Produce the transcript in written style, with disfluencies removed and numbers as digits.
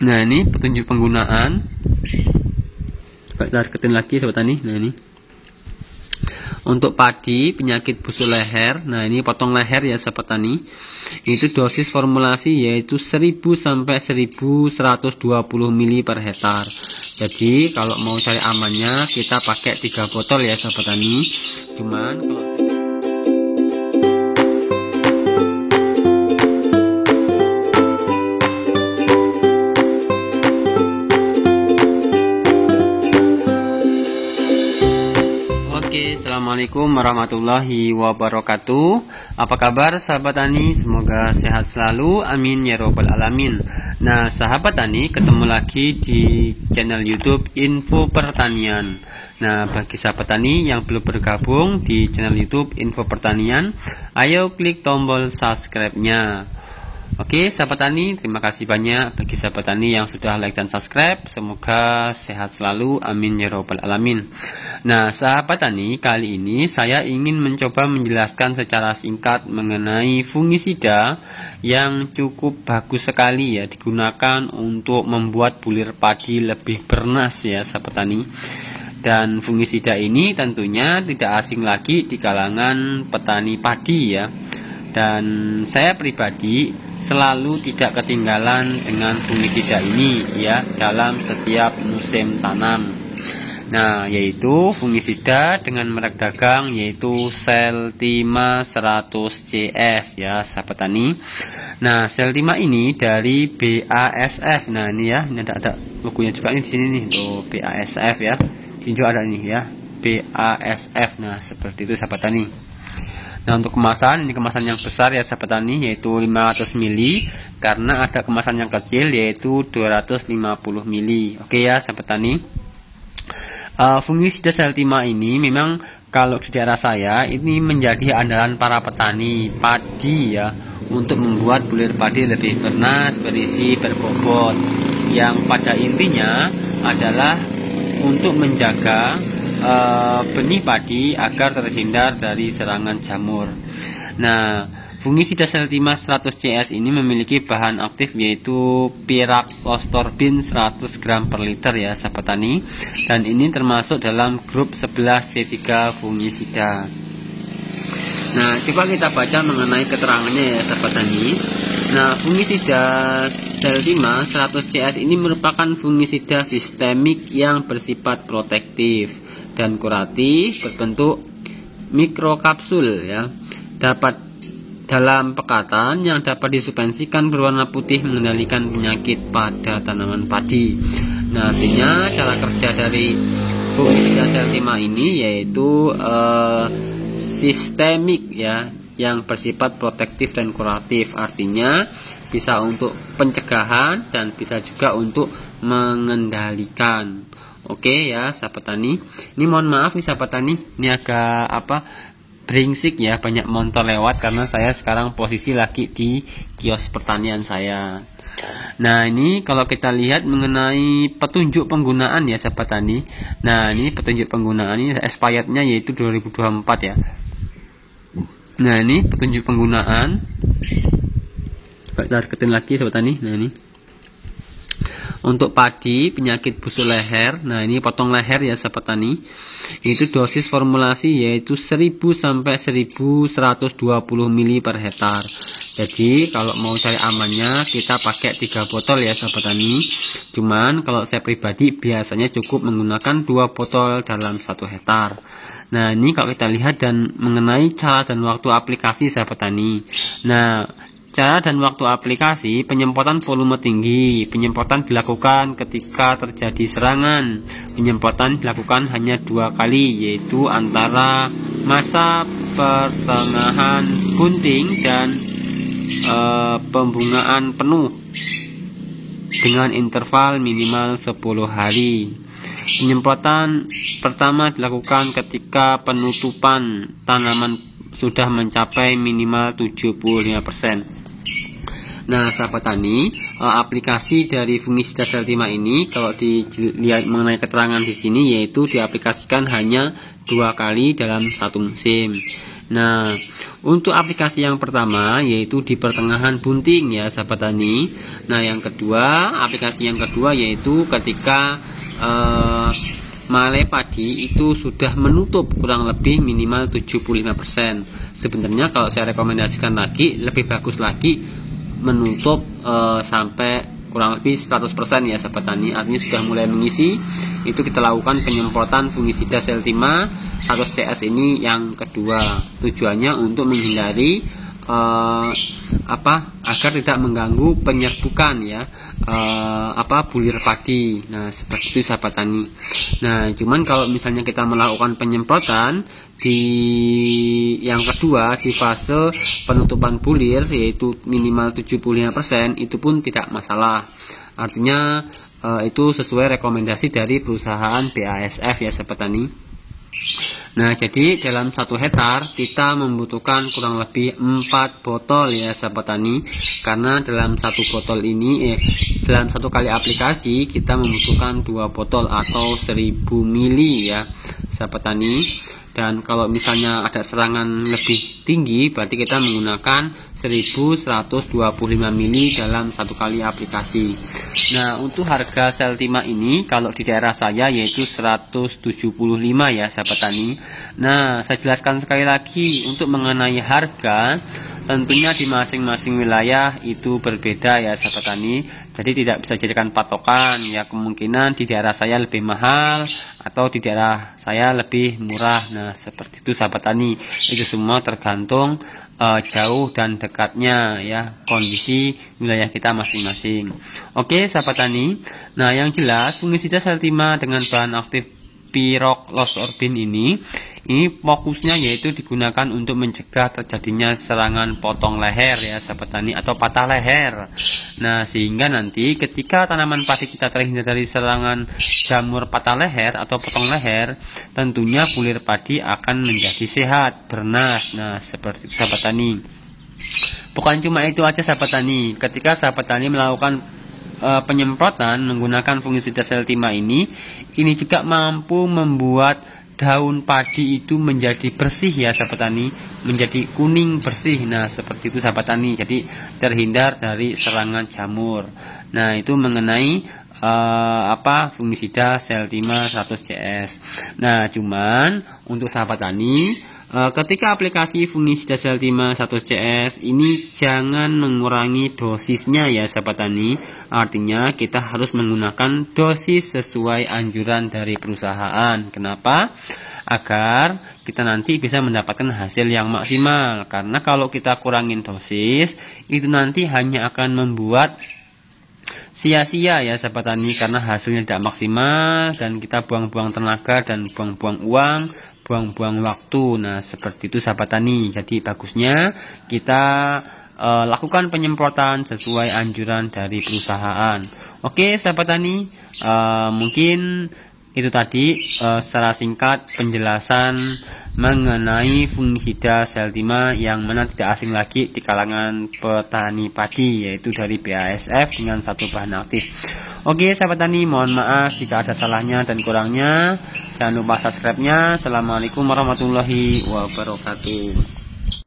Nah, ini petunjuk penggunaan. Coba kita deketin lagi sahabat tani. Nah, ini untuk padi penyakit busuk leher. Nah, ini potong leher ya sahabat tani. Itu dosis formulasi yaitu 1000 sampai 1120 mili per hektar. Jadi kalau mau cari amannya kita pakai 3 botol ya sahabat tani. Cuman kalau Assalamualaikum warahmatullahi wabarakatuh. Apa kabar sahabat tani? Semoga sehat selalu, amin ya robbal alamin. Nah sahabat tani, ketemu lagi di channel YouTube Info Pertanian. Nah bagi sahabat tani yang belum bergabung di channel YouTube Info Pertanian, ayo klik tombol subscribe-nya. Oke sahabat tani, terima kasih banyak bagi sahabat tani yang sudah like dan subscribe. Semoga sehat selalu, amin ya robbal alamin. Nah sahabat tani, kali ini saya ingin mencoba menjelaskan secara singkat mengenai fungisida yang cukup bagus sekali ya digunakan untuk membuat bulir padi lebih bernas ya sahabat tani. Dan fungisida ini tentunya tidak asing lagi di kalangan petani padi ya. Dan saya pribadi selalu tidak ketinggalan dengan fungisida ini ya dalam setiap musim tanam. Nah, yaitu fungisida dengan merek dagang yaitu Seltima 100CS ya sahabat tani. Nah, Seltima ini dari BASF. Nah, ini ya, ini ada logonya juga nih di sini nih, tuh BASF ya. Ini juga ada nih ya, BASF. Nah, seperti itu sahabat tani. Nah untuk kemasan, ini kemasan yang besar ya sahabat tani yaitu 500 mili, karena ada kemasan yang kecil yaitu 250 mili. Oke ya sahabat tani. Fungisida Seltima ini memang kalau di daerah saya ini menjadi andalan para petani padi ya untuk membuat bulir padi lebih bernas, berisi, berbobot, yang pada intinya adalah untuk menjaga benih padi agar terhindar dari serangan jamur. Nah, fungisida Seltima 100 CS ini memiliki bahan aktif yaitu Piraclostorbin 100 gram per liter ya sahabat tani, dan ini termasuk dalam grup 11C3 fungisida. Nah, coba kita baca mengenai keterangannya ya sahabat tani. Nah, fungisida Seltima 100 CS ini merupakan fungisida sistemik yang bersifat protektif dan kuratif, berbentuk mikrokapsul ya, dapat dalam pekatan yang dapat disuspensikan berwarna putih, mengendalikan penyakit pada tanaman padi. Nah, artinya cara kerja dari fungisida Seltima ini yaitu sistemik ya, yang bersifat protektif dan kuratif, artinya bisa untuk pencegahan dan bisa juga untuk mengendalikan. Oke ya sahabat tani, ini mohon maaf nih sahabat tani, ini agak beringsik ya, banyak motor lewat karena saya sekarang posisi lagi di kios pertanian saya. Nah ini kalau kita lihat mengenai petunjuk penggunaan ya sahabat tani. Nah ini petunjuk penggunaan ini expirednya yaitu 2024 ya. Nah ini petunjuk penggunaan. Coba kita deketin lagi sahabat tani. Nah ini untuk padi penyakit busuk leher. Nah ini potong leher ya sahabat tani. Itu dosis formulasi yaitu 1000 sampai 1120 mili per hektar. Jadi kalau mau cari amannya kita pakai 3 botol ya sahabat tani. Cuman kalau saya pribadi biasanya cukup menggunakan 2 botol dalam 1 hektar. Nah ini kalau kita lihat dan mengenai cara dan waktu aplikasi sahabat tani. Nah cara dan waktu aplikasi: penyemprotan volume tinggi. Penyemprotan dilakukan ketika terjadi serangan. Penyemprotan dilakukan hanya 2 kali, yaitu antara masa pertengahan gunting dan pembungaan penuh dengan interval minimal 10 hari. Penyemprotan pertama dilakukan ketika penutupan tanaman sudah mencapai minimal 75%. Nah sahabat tani, aplikasi dari fungisida Seltima ini kalau dilihat mengenai keterangan di sini yaitu diaplikasikan hanya 2 kali dalam 1 musim. Nah, untuk aplikasi yang pertama yaitu di pertengahan bunting ya sahabat tani. Nah, aplikasi yang kedua yaitu ketika male padi itu sudah menutup kurang lebih minimal 75%. Sebenarnya kalau saya rekomendasikan lagi, lebih bagus lagi menutup sampai kurang lebih 100% ya sahabat tani. Artinya sudah mulai mengisi, itu kita lakukan penyemprotan fungisida Seltima 100 CS ini yang kedua. Tujuannya untuk menghindari agar tidak mengganggu penyerbukan ya bulir padi. Nah, seperti itu sahabat tani. Nah, cuman kalau misalnya kita melakukan penyemprotan di yang kedua di fase penutupan bulir yaitu minimal 75%, itu pun tidak masalah. Artinya itu sesuai rekomendasi dari perusahaan BASF ya sahabat tani. Nah, jadi dalam 1 hektar kita membutuhkan kurang lebih 4 botol ya sahabat tani. Karena dalam 1 botol ini dalam 1 kali aplikasi kita membutuhkan 2 botol atau 1000 ml ya sahabat tani. Dan kalau misalnya ada serangan lebih tinggi, berarti kita menggunakan 1125 ml dalam 1 kali aplikasi. Nah, untuk harga Seltima ini kalau di daerah saya yaitu 175 ya sahabat tani. Nah, saya jelaskan sekali lagi untuk mengenai harga. Tentunya di masing-masing wilayah itu berbeda ya sahabat tani. Jadi tidak bisa jadikan patokan ya, kemungkinan di daerah saya lebih mahal atau di daerah saya lebih murah. Nah, seperti itu sahabat tani. Itu semua tergantung jauh dan dekatnya ya kondisi wilayah kita masing-masing. Oke sahabat tani. Nah, yang jelas fungisida Seltima dengan bahan aktif Pyroxlosorbin ini fokusnya yaitu digunakan untuk mencegah terjadinya serangan potong leher ya sahabat tani atau patah leher. Nah, sehingga nanti ketika tanaman padi kita terhindar dari serangan jamur patah leher atau potong leher, tentunya bulir padi akan menjadi sehat, bernas. Nah, seperti itu sahabat tani. Bukan cuma itu aja sahabat tani, ketika sahabat tani melakukan penyemprotan menggunakan fungisida Seltima ini juga mampu membuat daun padi itu menjadi bersih ya sahabat tani, menjadi kuning bersih. Nah, seperti itu sahabat tani. Jadi terhindar dari serangan jamur. Nah, itu mengenai fungisida Seltima 100 CS. Nah, cuman untuk sahabat tani, ketika aplikasi fungisida Seltima 100 CS ini jangan mengurangi dosisnya ya sahabat tani. Artinya kita harus menggunakan dosis sesuai anjuran dari perusahaan. Kenapa? Agar kita nanti bisa mendapatkan hasil yang maksimal. Karena kalau kita kurangin dosis, itu nanti hanya akan membuat sia-sia ya sahabat tani, karena hasilnya tidak maksimal dan kita buang-buang tenaga dan buang-buang uang, buang-buang waktu. Nah, seperti itu sahabat tani. Jadi bagusnya kita lakukan penyemprotan sesuai anjuran dari perusahaan. Oke sahabat tani, mungkin itu tadi secara singkat penjelasan mengenai fungisida Seltima yang mana tidak asing lagi di kalangan petani padi, yaitu dari BASF dengan 1 bahan aktif. Oke sahabat tani, mohon maaf jika ada salahnya dan kurangnya. Jangan lupa subscribe-nya. Assalamualaikum warahmatullahi wabarakatuh.